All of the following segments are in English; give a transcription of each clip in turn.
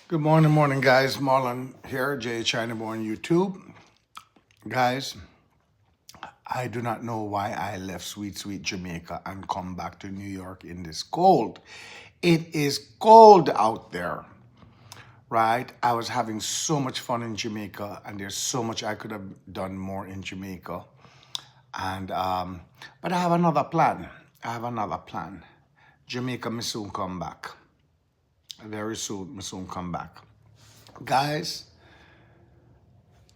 Good morning, guys. Marlon here, J Chinaborn YouTube. Guys, I do not know why I left sweet Jamaica and come back to New York in this cold. It is cold out there, right? I was having so much fun in Jamaica, and there's so much I could have done more in Jamaica. And but I have another plan. Jamaica, me soon come back. Very soon, me soon come back. Guys,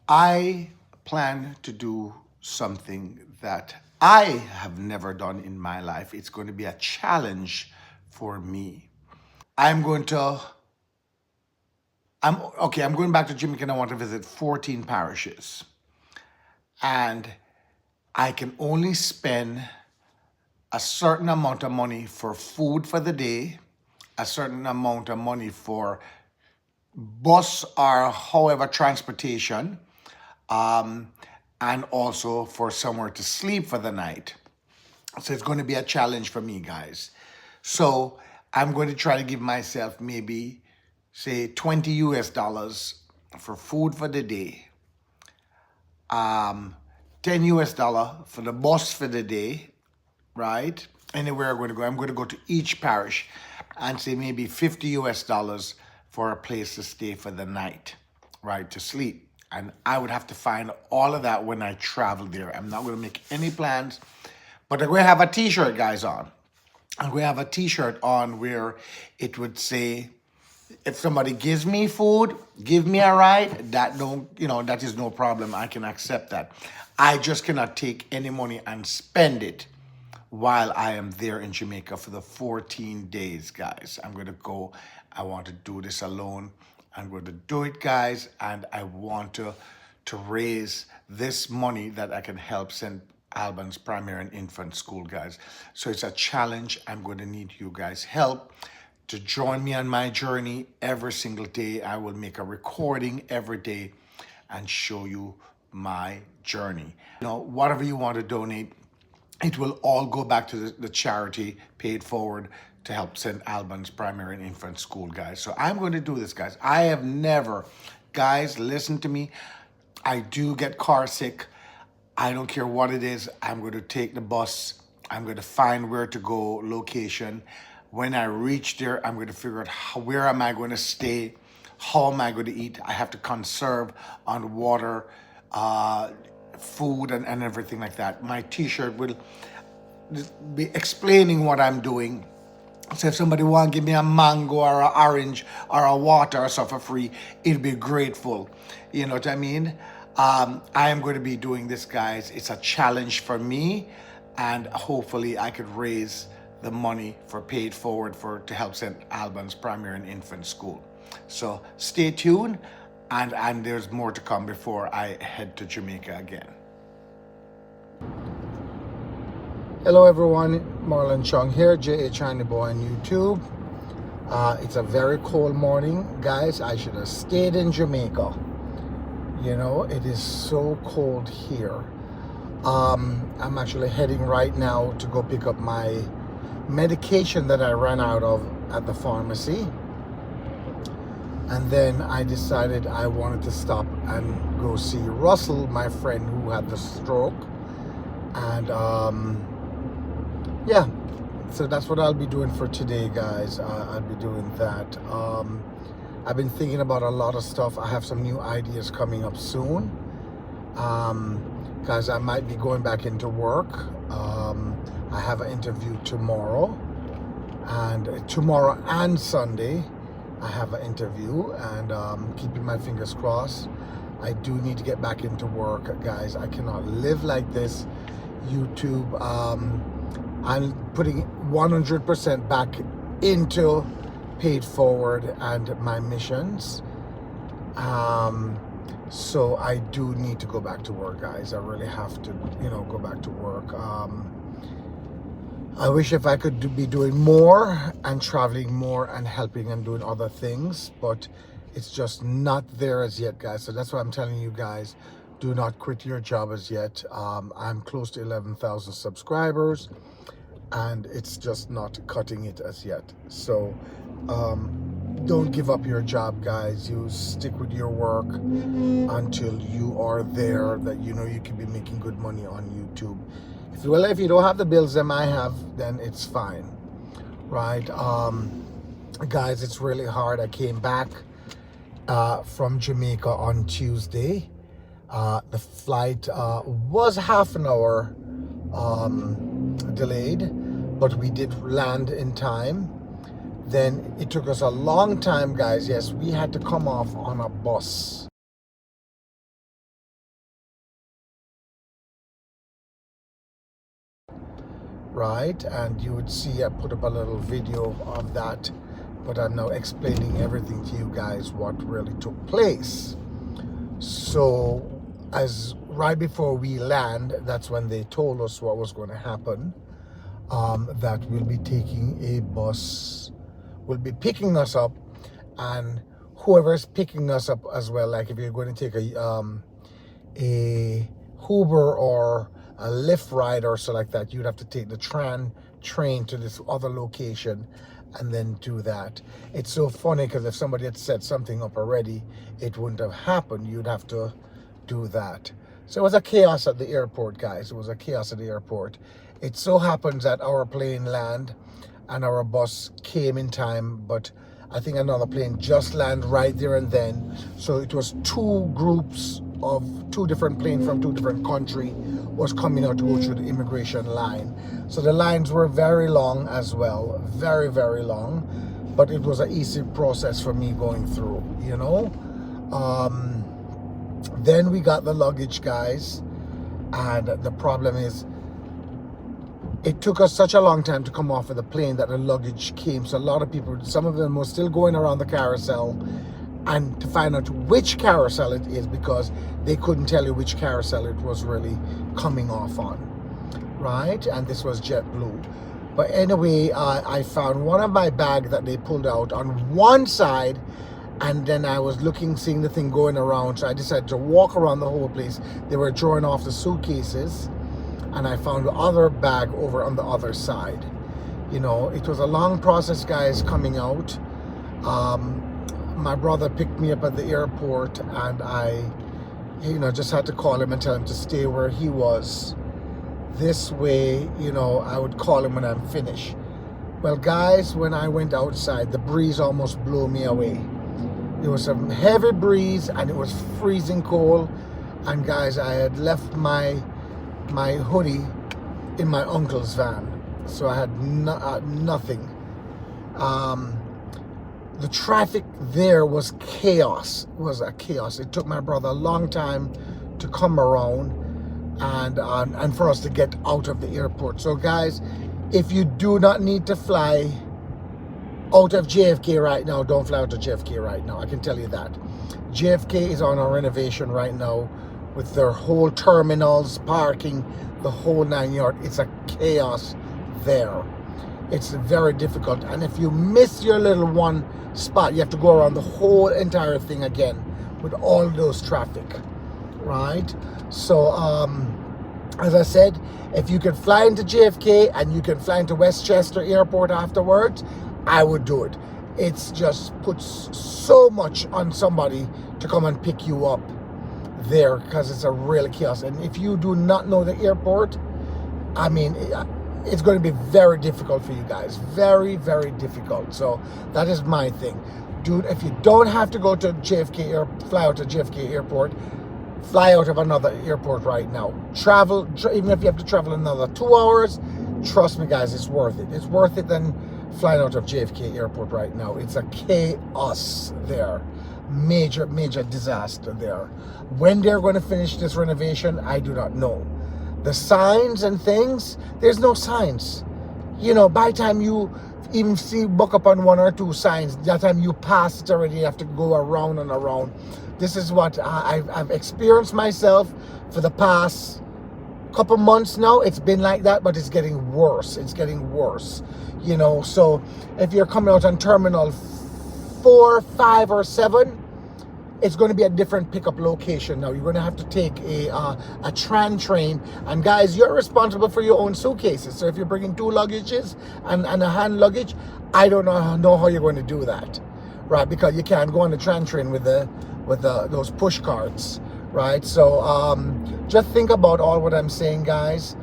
I plan to do something that I have never done in my life. It's going to be a challenge for me. I'm going to, I'm going back to Jamaica and I want to visit 14 parishes. And I can only spend a certain amount of money for food for the day, a certain amount of money for bus or however transportation, and also for somewhere to sleep for the night. So it's going to be a challenge for me, guys. So I'm going to try to give myself maybe, say, $20 for food for the day, $10 for the bus for the day, right? Anywhere I'm going to go to each parish and say maybe $50 for a place to stay for the night, right, to sleep. And I would have to find all of that when I travel there. I'm not going to make any plans, but I'm going to have a t-shirt, guys, on. I'm going to have a t-shirt on where it would say, if somebody gives me food, give me a ride, that is no problem. I can accept that. I just cannot take any money and spend it while I am there in Jamaica for the 14 days, guys. I'm going to go. I want to do this alone. I'm going to do it, guys, and I want to raise this money that I can help St. Albans Primary and Infant School, guys. So it's a challenge. I'm going to need you guys' help to join me on my journey every single day. I will make a recording every day and show you my journey. Whatever you want to donate, it will all go back to the charity paid forward to help St. Albans Primary and Infant School, guys. So I'm going to do this, guys. I have never, guys, listen to me. I do get car sick. I don't care what it is. I'm going to take the bus. I'm going to find where to go, location. When I reach there, I'm going to figure out where am I going to stay, how am I going to eat. I have to conserve on water, food, and everything like that. My t-shirt will be explaining what I'm doing. So if somebody want to give me a mango or an orange or a water or stuff for free, it'll be grateful. You know what I mean? I am going to be doing this, guys. It's a challenge for me, and hopefully I could raise the money for paid forward to help St. Albans Primary and Infant School. So stay tuned, and there's more to come before I head to Jamaica again. Hello everyone, Marlon Chung here, J China Boy on YouTube. It's a very cold morning, guys. I should have stayed in Jamaica. It is so cold here. I'm actually heading right now to go pick up my medication that I ran out of at the pharmacy. And then I decided I wanted to stop and go see Russell, my friend who had the stroke. And yeah, so that's what I'll be doing for today, guys. I'll be doing that. I've been thinking about a lot of stuff. I have some new ideas coming up soon. Guys, I might be going back into work. I have an interview tomorrow. And tomorrow and Sunday, I have an interview. And keeping my fingers crossed. I do need to get back into work, guys. I cannot live like this. YouTube, I'm putting 100% back into paid forward and my missions. So I do need to go back to work, guys. I really have to, go back to work. I wish if I could be doing more and traveling more and helping and doing other things, but it's just not there as yet, guys. So that's why I'm telling you guys, do not quit your job as yet. I'm close to 11,000 subscribers. And it's just not cutting it as yet. So don't give up your job, guys. You stick with your work until you are there, that you know you can be making good money on YouTube. If you don't have the bills that I have, then it's fine, right? Guys, it's really hard. I came back from Jamaica on Tuesday. The flight was half an hour delayed, but we did land in time. Then it took us a long time, guys. Yes, we had to come off on a bus. Right, and you would see I put up a little video of that, but I'm now explaining everything to you guys what really took place. So as right before we land, that's when they told us what was going to happen, that we'll be taking a bus, will be picking us up, and whoever's picking us up as well, like if you're going to take a Uber or a Lyft ride or so like that, you'd have to take the train to this other location and then do that. It's so funny because if somebody had set something up already, it wouldn't have happened. You'd have to do that. So it was a chaos at the airport, guys. It was a chaos at the airport. It so happens that our plane landed and our bus came in time, but I think another plane just landed right there and then. So it was two groups of two different planes from two different countries was coming out to go through the immigration line. So the lines were very long as well, very, very long, but it was an easy process for me going through, you know. Then we got the luggage, guys, and the problem is it took us such a long time to come off of the plane that the luggage came. So a lot of people, some of them were still going around the carousel and to find out which carousel it is, because they couldn't tell you which carousel it was really coming off on, right? And this was JetBlue. But anyway, I found one of my bags that they pulled out on one side, and then I was looking, seeing the thing going around, so I decided to walk around the whole place. They were drawing off the suitcases, and I found the other bag over on the other side. You know, it was a long process, guys, coming out. My brother picked me up at the airport, and I, you know, just had to call him and tell him to stay where he was. This way, you know, I would call him when I'm finished. Well, guys, when I went outside, the breeze almost blew me away. There was some heavy breeze, and it was freezing cold. And guys, I had left my hoodie in my uncle's van, so I had nothing. The traffic there was chaos. It was a chaos. It took my brother a long time to come around and for us to get out of the airport. So guys, if you do not need to fly out of JFK right now, don't fly out of JFK right now. I can tell you that. JFK is on a renovation right now with their whole terminals, parking, the whole 9 yards. It's a chaos there. It's very difficult, and if you miss your little one spot, you have to go around the whole entire thing again with all those traffic, right? So as I said, if you can fly into JFK and you can fly into Westchester Airport afterwards, I would do it. It's just puts so much on somebody to come and pick you up there, because it's a real chaos. And if you do not know the airport, I mean, it's going to be very difficult for you guys. Very, very difficult. So that is my thing. Dude, if you don't have to go to JFK or fly out to JFK Airport, fly out of another airport right now. Travel, even if you have to travel another 2 hours, trust me, guys, it's worth it. It's worth it than flying out of JFK Airport right now. It's a chaos there. Major, major disaster there. When they're going to finish this renovation, I do not know. The signs and things, there's no signs. You know, by the time you even see buck up on one or two signs, that time you pass it already, you have to go around and around. This is what I've experienced myself for the past couple months now. It's been like that, but it's getting worse. It's getting worse. You know, so if you're coming out on Terminal 4, 5, or 7, it's going to be a different pickup location now. You're going to have to take a train, and guys, you're responsible for your own suitcases. So if you're bringing 2 luggages and a hand luggage, I don't know how you're going to do that, right? Because you can't go on the tram train with those push carts, right? So just think about all what I'm saying, guys.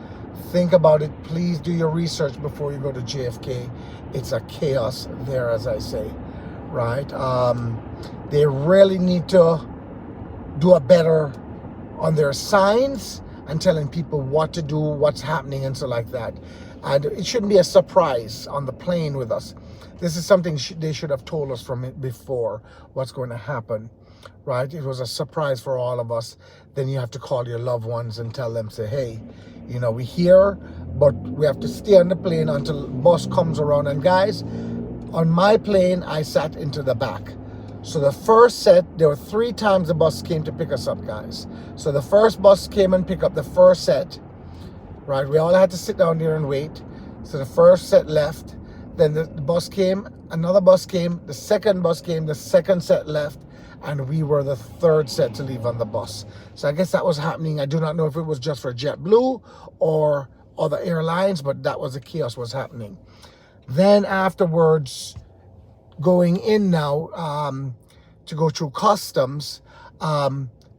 Think about it. Please do your research before you go to JFK. It's a chaos there, as I say, right? They really need to do a better on their signs and telling people what to do, what's happening, and so like that. And it shouldn't be a surprise on the plane with us. This is something they should have told us from it before, what's going to happen, right? It was a surprise for all of us. Then you have to call your loved ones and tell them, say, hey, you know, we're here, but we have to stay on the plane until the bus comes around. And guys, on my plane, I sat into the back. So the first set, there were 3 times the bus came to pick us up, guys. So the first bus came and picked up the first set, right? We all had to sit down there and wait. So the first set left. Then the bus came, another bus came, the second bus came, the second set left, and we were the third set to leave on the bus. So I guess that was happening. I do not know if it was just for JetBlue or other airlines, but that was the chaos was happening. Then afterwards, going in now to go through customs,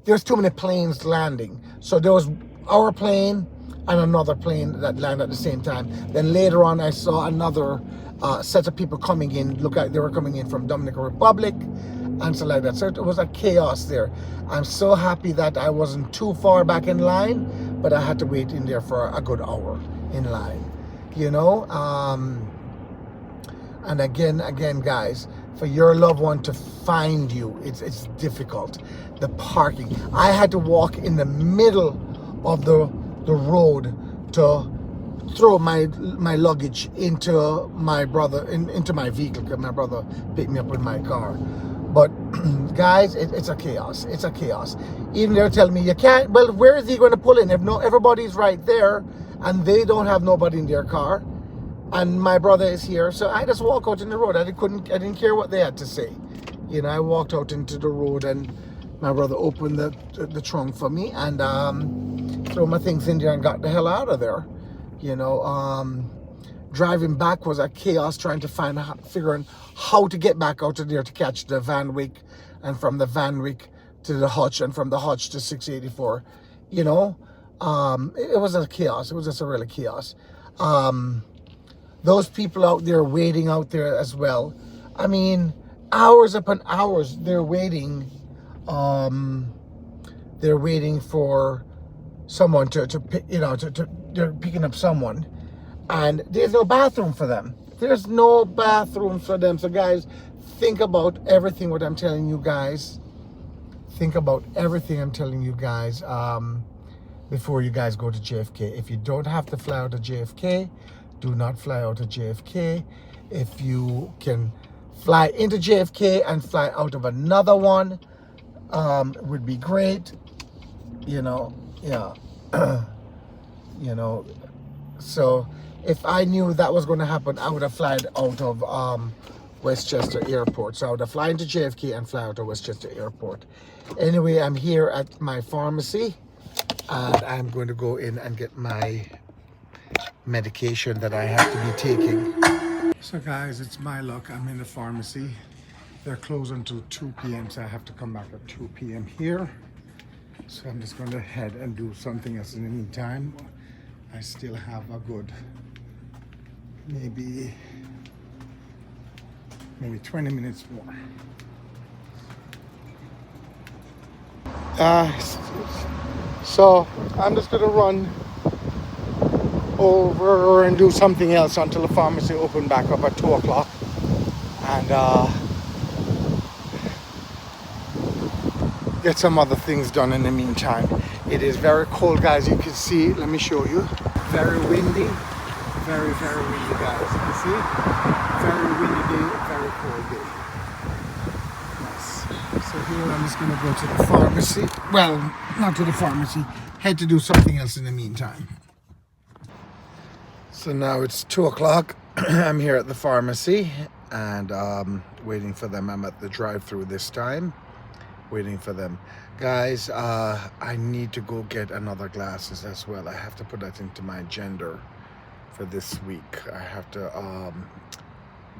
there's too many planes landing. So there was our plane and another plane that landed at the same time. Then later on, I saw another set of people coming in. Look like they were coming in from Dominican Republic and so like that. So it was a chaos there. I'm so happy that I wasn't too far back in line, but I had to wait in there for a good hour in line, you know. And again, guys, for your loved one to find you, it's difficult. The parking. I had to walk in the middle of the road to throw my luggage into my brother into my vehicle, because my brother picked me up with my car. But guys, it's a chaos. It's a chaos. Even they're telling me you can't. Well, where is he going to pull in if everybody's right there and they don't have nobody in their car, and my brother is here? So I just walk out in the road. I didn't care what they had to say. You know, I walked out into the road, and my brother opened the trunk for me and threw my things in there and got the hell out of there. You know, driving back was a chaos, trying to figuring how to get back out of there to catch the Van Wyck, and from the Van Wyck to the Hutch, and from the Hutch to 684. You know, it was a chaos. It was just a really chaos. Those people out there waiting out there as well. I mean, hours upon hours they're waiting. They're waiting for someone to pick, you know, they're picking up someone, and there's no bathroom for them. There's no bathroom for them. So guys, think about everything what I'm telling you guys. Think about everything I'm telling you guys before you guys go to JFK. If you don't have to fly out to JFK, do not fly out to JFK. If you can fly into JFK and fly out of another one, it would be great. You know, yeah. You know, so if I knew that was going to happen, I would have flown out of Westchester Airport. So I would have flown to JFK and fly out of Westchester Airport. Anyway, I'm here at my pharmacy, and I'm going to go in and get my medication that I have to be taking. So guys, it's my luck. I'm in the pharmacy. They're closed until 2 p.m. so I have to come back at 2 p.m. here. So I'm just going to head and do something else in the meantime. I still have a good maybe 20 minutes more. So I'm just going to run over and do something else until the pharmacy open back up at 2 o'clock. And get some other things done in the meantime. It is very cold, guys. You can see, let me show you. Very windy. Very, very windy, guys. You can see? Very windy day, very cold day. Yes. So here I'm just gonna go to the pharmacy. Well, not to the pharmacy. Had to do something else in the meantime. So now it's 2 o'clock. I'm here at the pharmacy and waiting for them. I'm at the drive-through this time. Waiting for them. Guys, I need to go get another glasses as well. I have to put that into my agenda for this week. I have to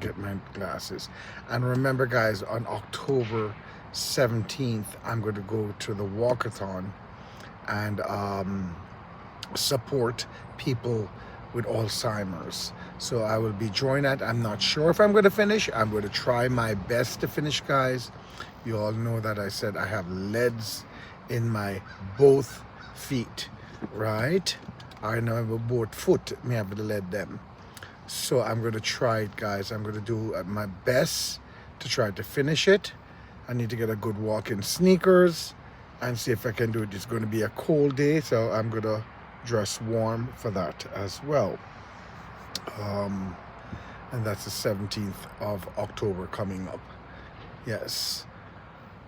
get my glasses. And remember, guys, on October 17th, I'm going to go to the walkathon and support people with Alzheimer's. So I will be joining that. I'm not sure if I'm going to finish. I'm going to try my best to finish, guys. You all know that I said I have leads in my both feet, right? I know both foot may have the lead them. So I'm going to try it, guys. I'm going to do my best to try to finish it. I need to get a good walk in sneakers and see if I can do it. It's going to be a cold day, so I'm going to dress warm for that as well. And that's the 17th of October coming up. Yes.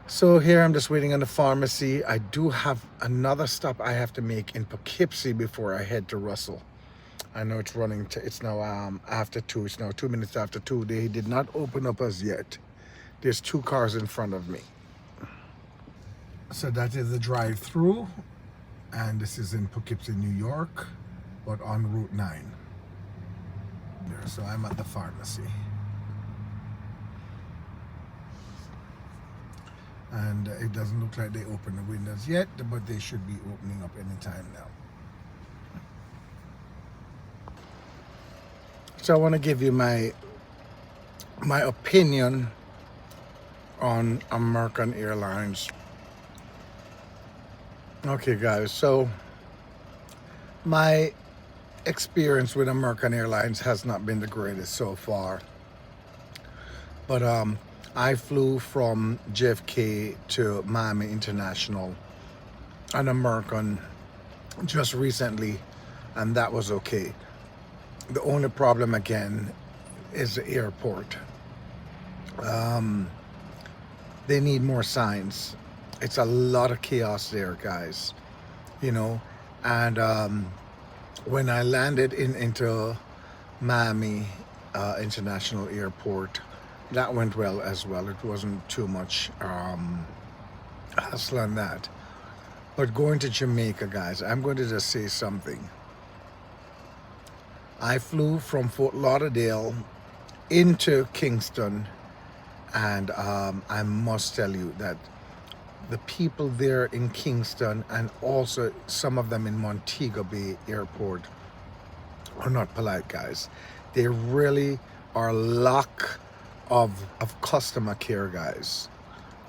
So here I'm just waiting on the pharmacy. I do have another stop I have to make in Poughkeepsie before I head to Russell. I know it's running, it's now after 2. It's now 2 minutes after 2. They did not open up as yet. There's 2 cars in front of me. So that is the drive-through. And this is in Poughkeepsie, New York, but on Route 9. There, so I'm at the pharmacy. And it doesn't look like they opened the windows yet, but they should be opening up anytime now. So I want to give you my opinion on American Airlines. Okay, guys, so my experience with American Airlines has not been the greatest so far. But I flew from JFK to Miami International on American just recently, and that was okay. The only problem again is the airport. They need more signs. It's a lot of chaos there, guys, you know. And when I landed into Miami International Airport, that went well as well. It wasn't too much hassle on that. But going to Jamaica, guys, I'm going to just say something. I flew from Fort Lauderdale into Kingston, and I must tell you that the people there in Kingston, and also some of them in Montego Bay Airport, are not polite, guys. They really are lack of customer care, guys.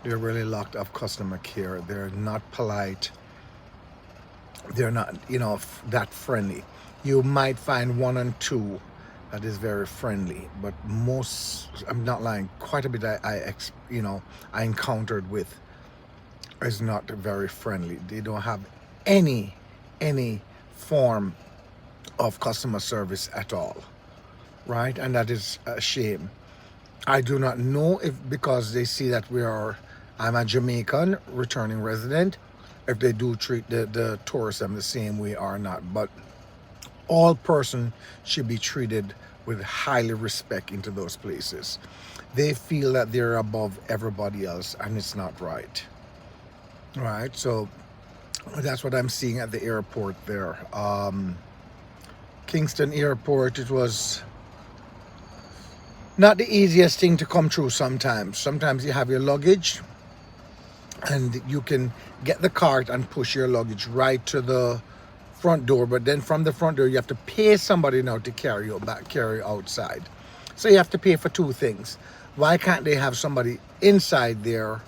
They're really locked of customer care. They're not polite. They're not, you know, that friendly. You might find 1 and 2 that is very friendly, but most, I'm not lying, quite a bit I encountered with is not very friendly. They don't have any form of customer service at all, right? And that is a shame. I do not know if because they see that I'm a Jamaican returning resident, if they do treat the tourism the same way or not. But all person should be treated with highly respect into those places. They feel that they're above everybody else, and it's not right. Right, so that's what I'm seeing at the airport there. Kingston Airport, it was not the easiest thing to come through sometimes. Sometimes you have your luggage and you can get the cart and push your luggage right to the front door, but then from the front door you have to pay somebody now to carry you outside. So you have to pay for 2 things. Why can't they have somebody inside there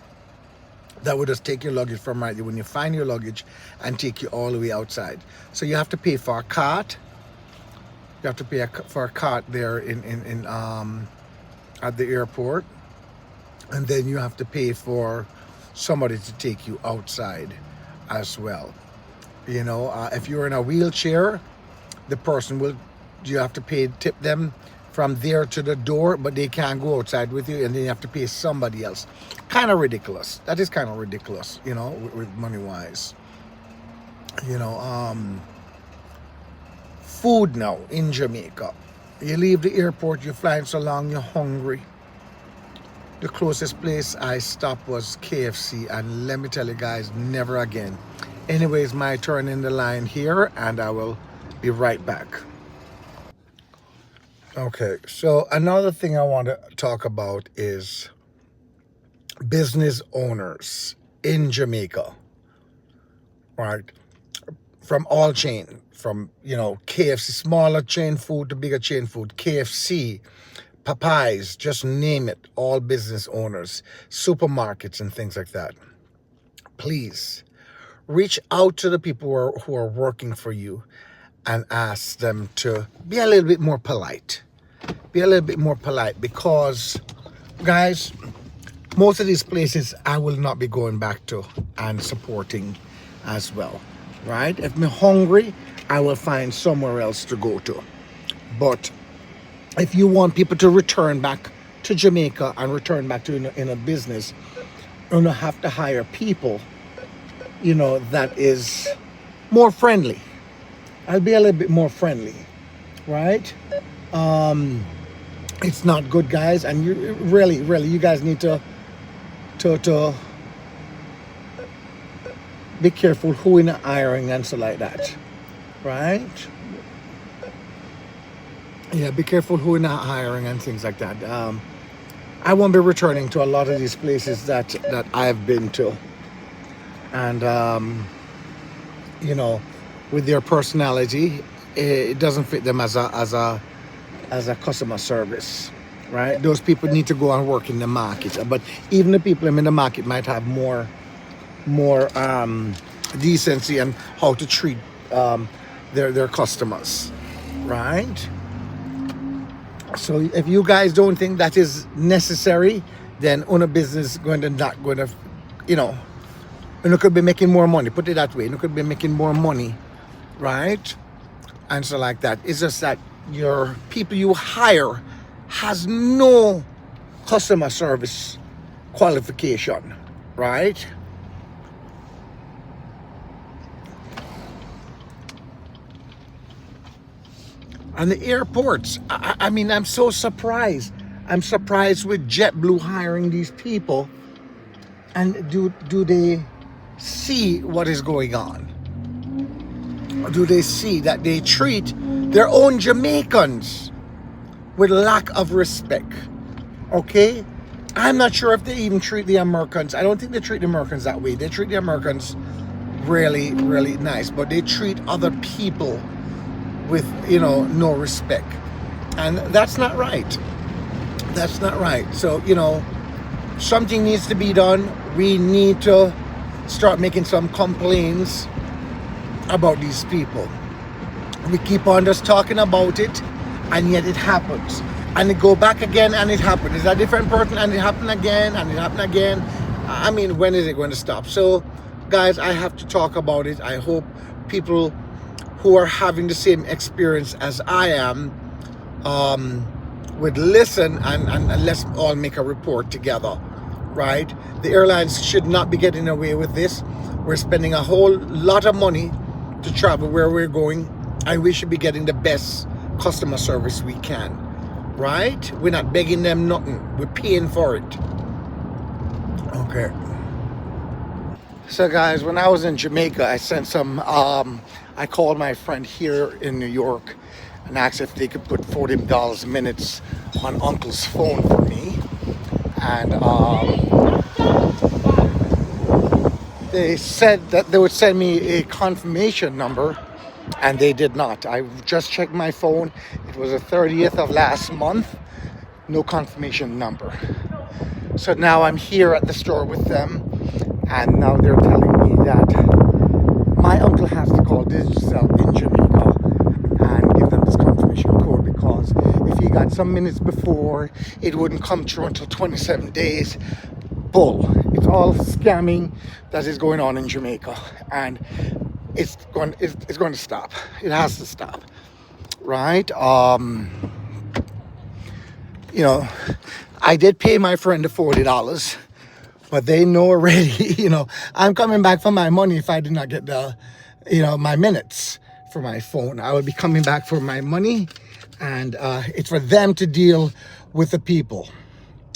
that would just take your luggage from right there when you find your luggage and take you all the way outside? So you have to pay for a cart. You have to pay for a cart there at the airport, and then you have to pay for somebody to take you outside as well. You know, if you're in a wheelchair, the person you have to tip them from there to the door, but they can't go outside with you, and then you have to pay somebody else. Kind of ridiculous. That is kind of ridiculous, you know, with money wise. You know, food now in Jamaica. You leave the airport, you're flying so long, you're hungry. The closest place I stopped was KFC, and let me tell you guys, never again. Anyways, my turn in the line here, and I will be right back. Okay, so another thing I want to talk about is business owners in Jamaica, right? From all chain, from KFC, smaller chain food to bigger chain food, KFC, Popeyes, just name it, all business owners, supermarkets and things like that. Please reach out to the people who are working for you and ask them to be a little bit more polite. Be a little bit more polite, because, guys, most of these places I will not be going back to and supporting as well, right? If I'm hungry, I will find somewhere else to go to. But if you want people to return back to Jamaica and return back to in a business, you're gonna have to hire people, that is more friendly. I'll be a little bit more friendly, right? It's not good, guys, and you really, you guys need to be careful who in hiring and so like that, right? Yeah, be careful who in hiring and things like that. I won't be returning to a lot of these places that I've been to, and with their personality, it doesn't fit them as a customer service, right? Those people need to go and work in the market. But even the people in the market might have more decency and how to treat their customers, right? So if you guys don't think that is necessary, then on a business not going to, you could be making more money. Put it that way. You could be making more money, right? And so like that. It's just that your people you hire has no customer service qualification, right? And the airports, I mean, I'm so surprised. I'm surprised with JetBlue hiring these people. And do they see what is going on? Or do they see that they treat their own Jamaicans with lack of respect? Okay? I'm not sure if they even treat the Americans. I don't think they treat the Americans that way. They treat the Americans really, really nice, but they treat other people with, no respect. And that's not right. That's not right. So, something needs to be done. We need to start making some complaints about these people. We keep on just talking about it, and yet it happens. And it go back again, and it happens. It's a different person, and it happened again, and it happened again. I mean, when is it going to stop? So, guys, I have to talk about it. I hope people who are having the same experience as I am would listen, and let's all make a report together, right? The airlines should not be getting away with this. We're spending a whole lot of money to travel where we're going, and we should be getting the best customer service we can, right? We're not begging them nothing. We're paying for it. Okay. So guys, when I was in Jamaica, I sent some, I called my friend here in New York and asked if they could put $40 minutes on Uncle's phone for me. And they said that they would send me a confirmation number, and they did not. I just checked my phone. It was the 30th of last month. No confirmation number. So now I'm here at the store with them, and now they're telling me that my uncle has to call Digicel in Jamaica and give them this confirmation code, because if he got some minutes before, it wouldn't come through until 27 days. Bull. It's all scamming that is going on in Jamaica, and it's going to stop. It has to stop, right? I did pay my friend the $40, but they know already, I'm coming back for my money if I did not get the, my minutes for my phone. I would be coming back for my money, and it's for them to deal with the people,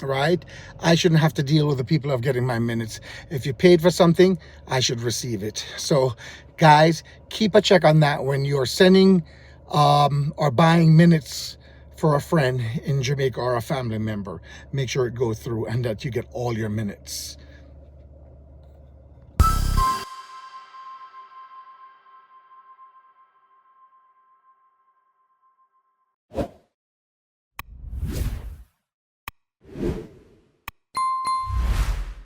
right? I shouldn't have to deal with the people of getting my minutes. If you paid for something, I should receive it. So guys, keep a check on that when you're sending or buying minutes for a friend in Jamaica or a family member, make sure it goes through and that you get all your minutes.